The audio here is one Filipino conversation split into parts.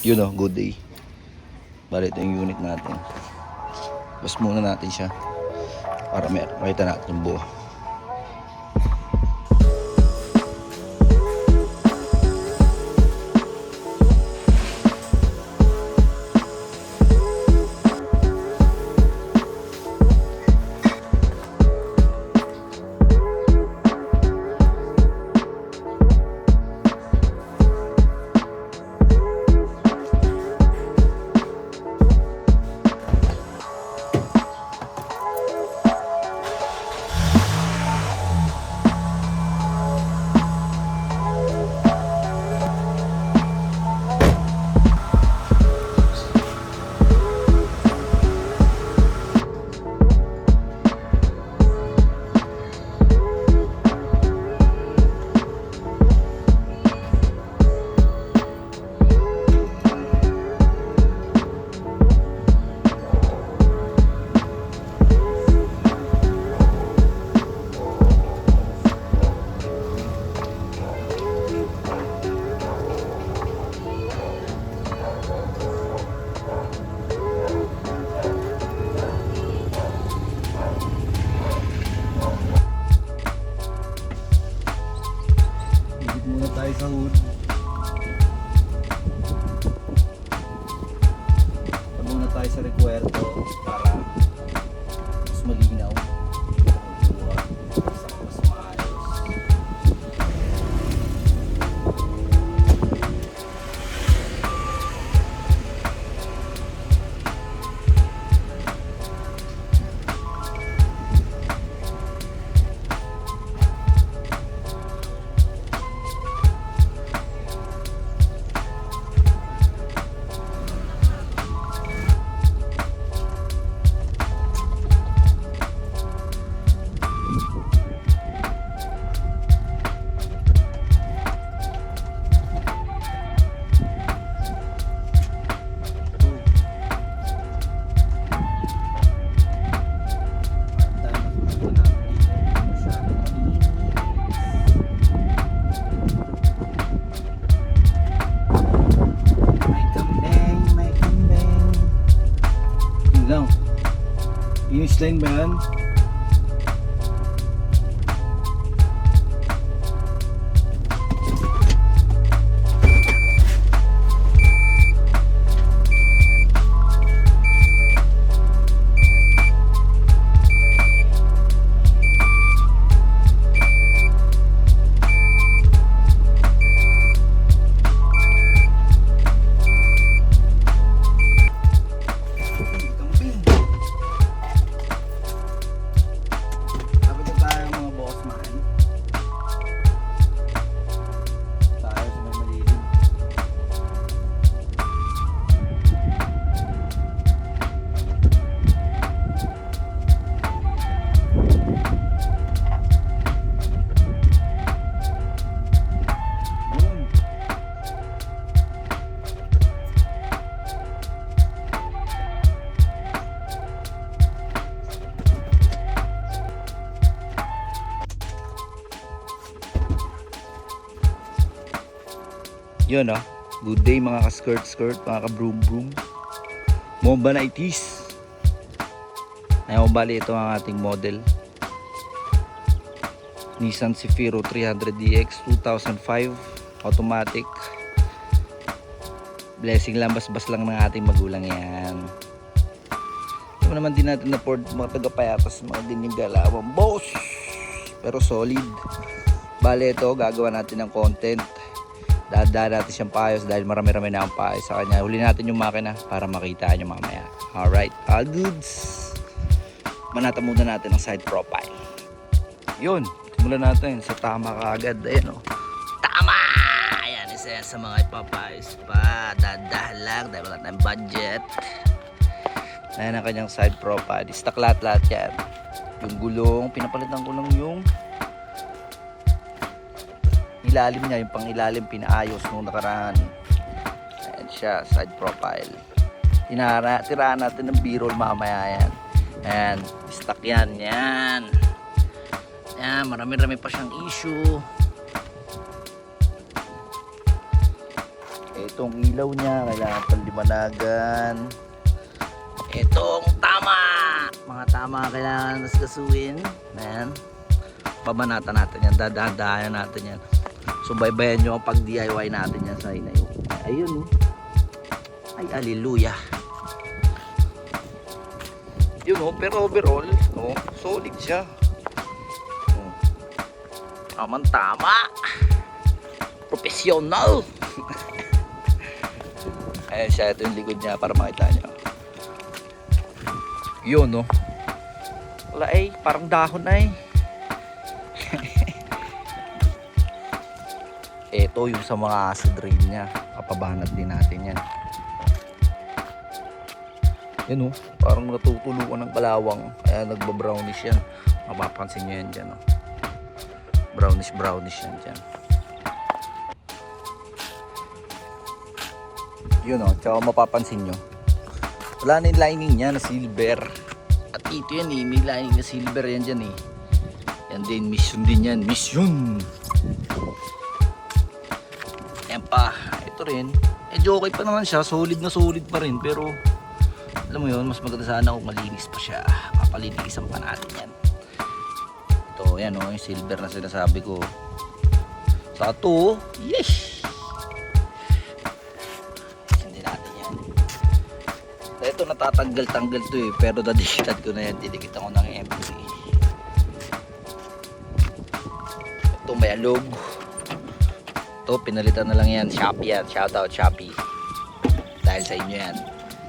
Yun o, good day. Bali ito yung unit natin. Bas muna natin siya para makita natin yung buo. Muna tayo sa hood. Muna tayo sa recuerdo para mas malinaw. Mas maayos. Finish line ba yan? Yun oh, good day mga ka-skirt, mga ka-broom. Momba na itis. Ngayon bali ito ang ating model. Nissan Zafiro 300DX 2005 automatic. Blessing lang, basbas lang ng ating magulang yan. Ito naman din natin na Ford, mga taga-payatas, mga ganyang galawang boss. Pero solid. Bali ito, gagawa natin ng content. Dadaan natin siyang paayos dahil marami-rami na ang paayos sa kanya. Huli natin yung makina para makita nyo mamaya. Alright, all goods. Manata muna natin ang side profile. Yun, simulan natin sa tama kaagad. Ayan o. Tama! Ayan, isa sa mga ipapayos pa. Dadahan lang dahil wala tayong budget. Ayan ang kanyang side profile. Stock lahat yan. Yung gulong, pinapalitan ko lang yung ilalim niya, yung pangilalim pinaayos nung nakaraan. Ayan siya, side profile. Tiraan natin ng B-roll mamaya yan. Ayan, stock yan. Yan, marami-rami pa siyang issue. tong ilaw niya, kailangan panlimanagan. Itong tama, mga tama kailangan nasgasuin. Ayan, babanatan natin yan, dadahan natin yan. So baybayan nyo ang pag DIY natin yan sa inayo. Ayun, ay hallelujah. Yun pero overall solid siya. Tamang tama, professional. Ayan siya, ito yung likod niya para makita nyo. Yun wala parang dahon ito yung sa mga acid rain niya, papabanat din natin yan. Yan parang natutuluan ng kalawang, kaya nagba-brownish yan. Mapapansin nyo yan dyan brownish yan dyan. Yun tsaka mapapansin nyo, wala na yung lining niya na silver. At ito yan may lining na silver yan dyan yan din, mission din yan, mission. Yan pa, ito rin medyo okay pa naman siya, solid na solid pa rin, pero alam mo yun, mas maganda sana kung malinis pa siya. Papalinisan pa natin yan. Ito yan yung silver na sinasabi ko. Sa ito yes, hindi natin yan. Ito natatanggal-tanggal to pero dadikitan ko na yan, didikitan ko ng MP. Ito may alog. Ito pinalitan na lang yan, Shopee yan, shoutout Shopee dahil sa inyo yan.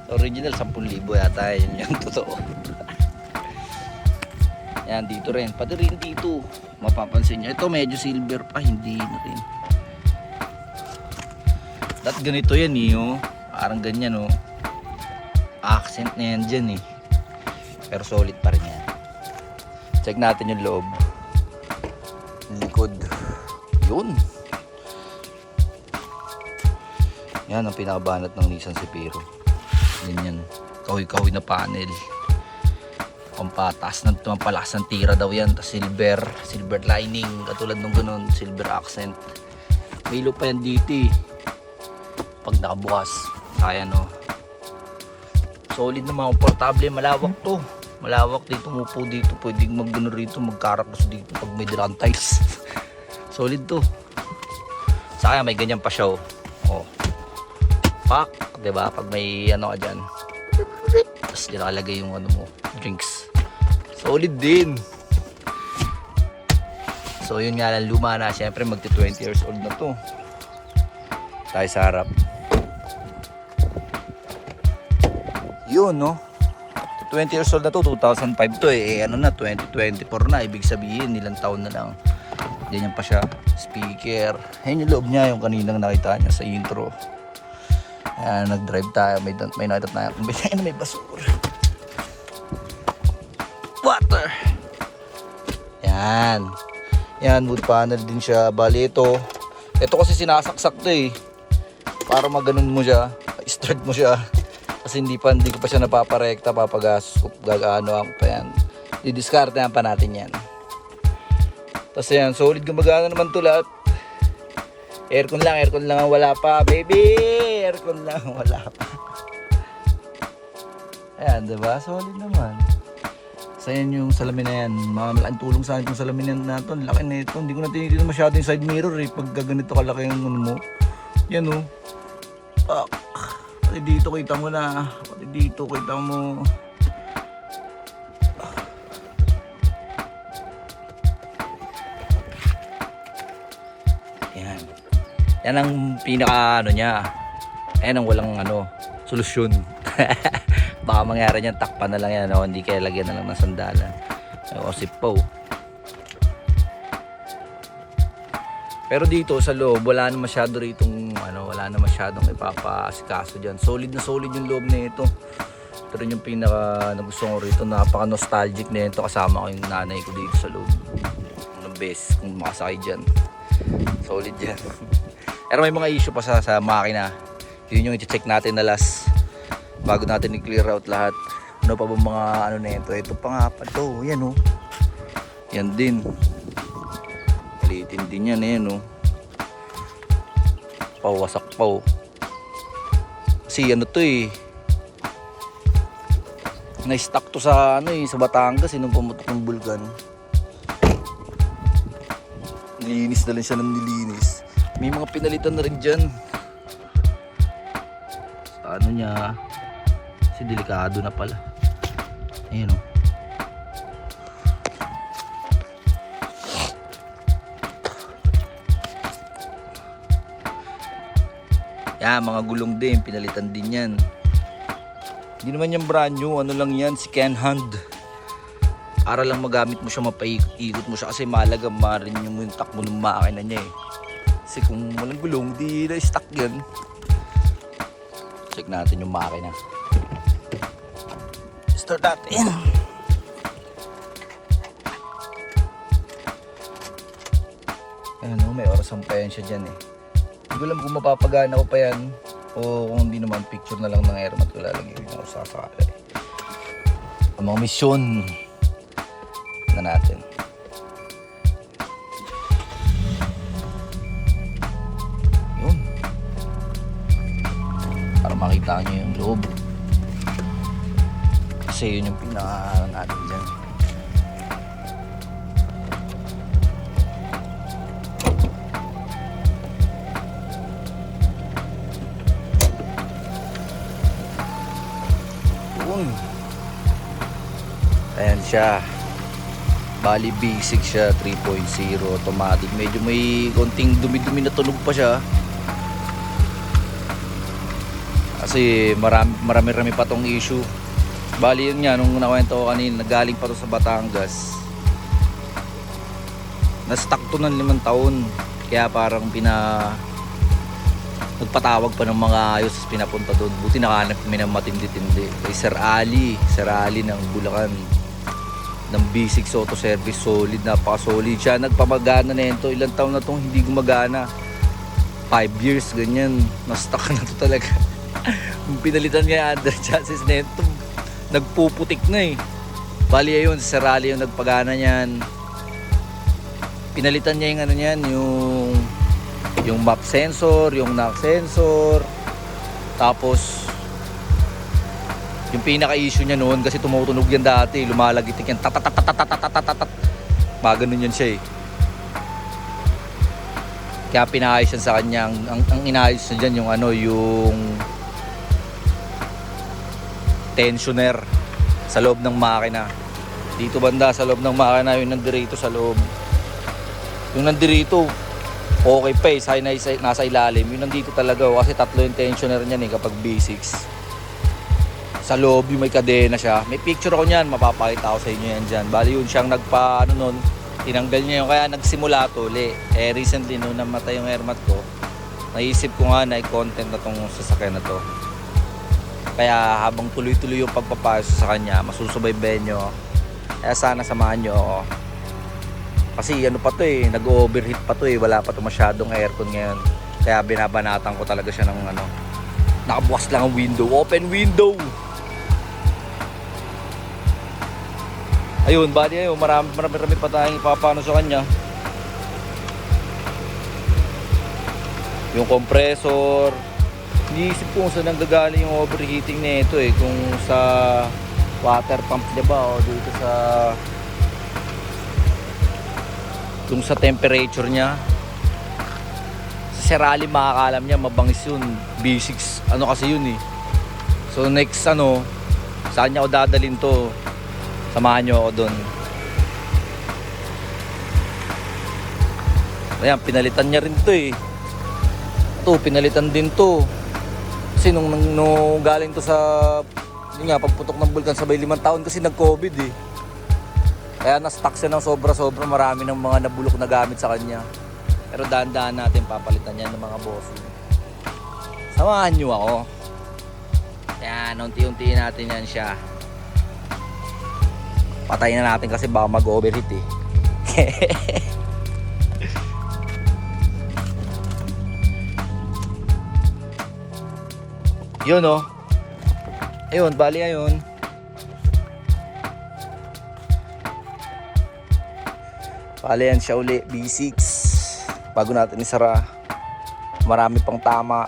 Original 10,000 yata yun yung totoo. Yan dito rin, pati rin dito mapapansin nyo, ito medyo silver pa, hindi na rin. At ganito yan parang ganyan accent na yan dyan pero solid pa rin yan. Check natin yung loob, likod. Yun yan ang pinabanat ng Nissan Cipiro. Ganyan, kahoy-kahoy na panel, pampatas ng pampalas ng tira daw yan. Tas silver lining, katulad nung ganun, silver accent. May ilo pa yan dito pag nakabukas. Kaya solid naman, komportable, malawak to. Malawak dito, umupo dito, pwedeng mag-gano rito, magkarakos dito pag may dirang tiles. Solid to. Saka may ganyan pa siya pak, diba? Pag may ka dyan, tapos dyan nakalagay yung mo, drinks. Solid din. So yun nga lang, luma na. Siyempre magti 20 years old na to. Tayo sa harap. Yun 20 years old na to, 2005 to na, 2024 na. Ibig sabihin, ilang taon na lang. Ganyan pa siya. Speaker. Ayan yung loob niya, yung kaninang nakita niya sa intro. Ayan, nag-drive tayo. May nakita tayo. May basura. Water. Yan. Yan, wood panel din siya. Bali ito kasi sinasaksak to para maganon mo siya. Start mo siya. Kasi hindi ko pa siya napaparekta. Papagas. Gagaano ako pa yan. Didiskartehan pa natin yan. Tapos yan, solid gumagana naman to lahat. Aircon lang ang wala pa, baby. Aircon lang ang wala pa. Ayan, diba? Solid naman. So yan yung salamin na yan. Malaking tulong sa akin yung salamin na ito. Laki na ito. Hindi ko na tinitin masyado yung side mirror pag ganito kalaki yung mo. Yan pati dito kita mo na. Pati dito kita mo. Yan. Yan ang pinaka niya. Ayan ang walang solusyon. Baka mangyari niyan, takpan na lang yan. Hindi kaya lagyan na lang ng sandalan. O sipaw. Pero dito sa loob, wala na masyado ritong wala na masyadong ipapaasikaso diyan. Solid na solid yung loob na ito. Ito rin yung pinaka nagustuhan ko rito. Napaka nostalgic na ito. Kasama ko yung nanay ko dito sa loob. Ang best kung makasakay diyan. Solid yan. Pero may mga issue pa sa makina. Yun yung i-check natin na last bago natin i-clear out lahat. Ano pa ba mga na ito? Ito pa nga pa ito. Yan yan din. Palitin din yan pawasak pa Kasi ano to eh, na-stuck to sa ano eh, sa Batangas nung pumutok ng bulkan. Nilinis na lang siya ng nilinis. May mga pinalitan na rin dyan. Sa ano niya, kasi delikado na pala. Ayun o. Yan, mga gulong din, pinalitan din yan. Hindi naman yan brand new, ano lang yan, second hand. Para lang magamit mo siya, mapaikot mo siya kasi mahalaga marin mo yung takbo ng makina niya eh. Kasi kung walang gulong, di na-stuck yan. Check natin yung makina. Start natin. Ayan o, may orasan pa yan siya dyan eh. Hindi ko alam kung mapapagana ko pa yan o kung hindi naman, picture na lang ng airmat ko lalagay ko sa sasakala eh. Ang mga misyon na natin. Yun. Para makita nyo yung loob. Kasi yun yung pinaka natin dyan. Ayan siya. Bali basic siya, 3.0 automatic. Medyo may konting dumi-dumi na tunog pa siya. Kasi marami-rami pa tong issue. Bali yun nga, nung nakwento ko kanina, nagaling pa to sa Batangas. Na-stuck to ng 5 taon. Kaya parang nagpatawag pa ng mga ayos, pinapunta doon. Buti nakahanap kami ng matindi-tindi. Kay Sir Ali ng Bulacan. Ng B6 Auto Service, solid, napaka-solid siya. Nagpamagana na ito. Ilang taon na itong hindi gumagana. 5 years, ganyan. Na-stuck na to talaga. Pinalitan niya under chassis na ito. Nagpuputik na eh. Bali ayun, si Sir Ali yung nagpagana niyan. Pinalitan niya yung ano niyan, yung map sensor, yung knock sensor. Tapos yung pinaka-issue niya noon kasi tumutunog yan dati, lumalagitik yan, tatatatatatatatat. Maganon yan siya eh. Kaya pinaayos yan sa kanya. Ang inaayos na dyan yung ano, yung tensioner sa loob ng makina. Dito banda sa loob ng makina, yung nandirito sa loob. Yung nandirito, okay pa eh, nasa ilalim. Yung nandito talaga, kasi tatlo yung tensioner niyan eh kapag B6. Sa loob yung may kadena siya. May picture ako niyan, mapapakita ko sa inyo yan dyan. Bali yun siyang tinanggal niya yun, kaya nagsimula to uli. Eh recently nung namatay yung airmat ko, naisip ko nga na i-content na tong sasakyan na to. Kaya habang tuloy-tuloy yung pagpapayos sa kanya, masusubaybayan nyo. Kaya sana samahan nyo ako. Kasi ano pa to eh, nag-overheat pa to eh, wala pa to masyadong aircon ngayon. Kaya binabanatan ko talaga siya ng ano, nakabukas lang ang window, open window. Ayun, bali ayun, marami pa tayong ipapano sa kanya. Yung compressor, iniisip ko kung saan nanggagaling yung overheating na ito eh, kung sa water pump diba o dito sa yung sa temperature niya. Sa Sir Ali makakalam niya, mabangis yun, B6 ano kasi yun eh. So next ano, saan niya ako dadalhin to, samahan nyo ako dun. Ayan, pinalitan niya rin to eh. Ito, pinalitan din to. Kasi nung galing to sa yun nga, pagputok ng bulkan, sabay 5 taon kasi nag-COVID eh. Kaya na-stuck siya ng sobra-sobra, marami ng mga nabulok na gamit sa kanya. Pero dahan-dahan natin papalitan yan ng mga boss. Samahan nyo ako. Yan, unti-unti natin yan siya. Patayin na natin kasi baka mag-overheat eh. Yun oh. Ayun, bali ayun. Bali yan siya uli, B6. Bago natin isara. Marami pang tama.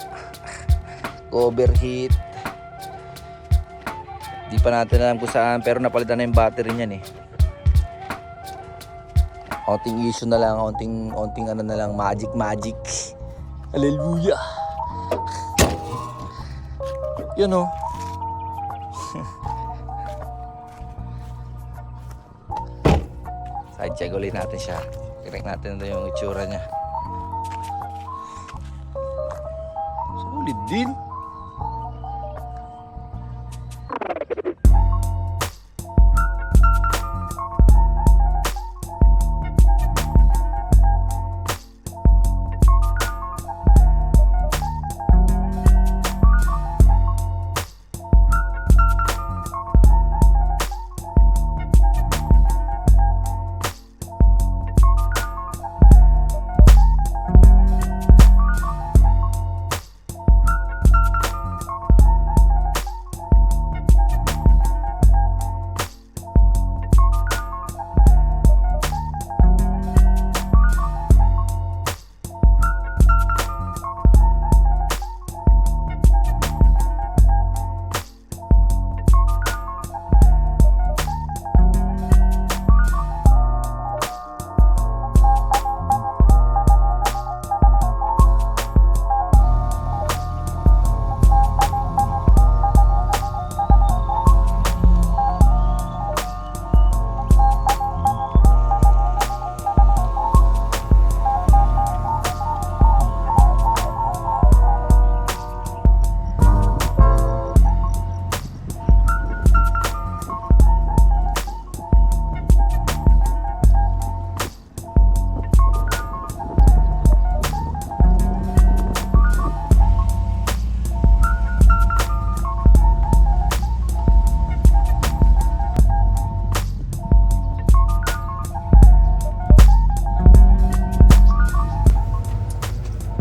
overheat. Di pa natin alam kung saan, pero napalitan na yung battery niyan eh. Onting issue na lang, onting ano na lang, magic. Hallelujah. Yun oh. Side check ulit natin siya. Check natin ito yung itsura niya. Solid din.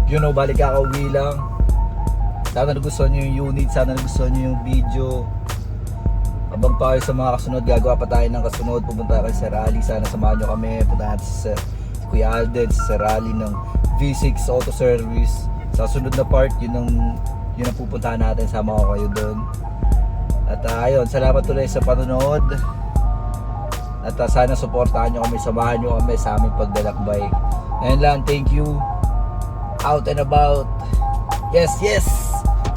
Yun o, balik kakauwi lang. Sana nagustuhan nyo yung unit, sana nagustuhan nyo yung video. Abang pa kayo sa mga kasunod, gagawa pa tayo ng kasunod. Pupunta kayo sa rally, sana samahan nyo kami. Punta natin sa Kuya Alden sa rally ng V6 Auto Service. Sa sunod na part, yun ang pupuntahan natin, sama ko kayo doon. At ayun, salamat tuloy sa panonood. At sana supportahan nyo kami, samahan nyo kami sa aming paglalakbay. Ngayon lang, thank you. Out and about. Yes.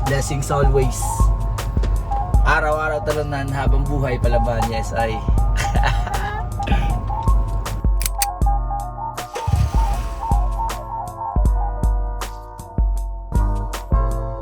Blessings always. Araw-araw talunan habang buhay palaban. Yes, ay.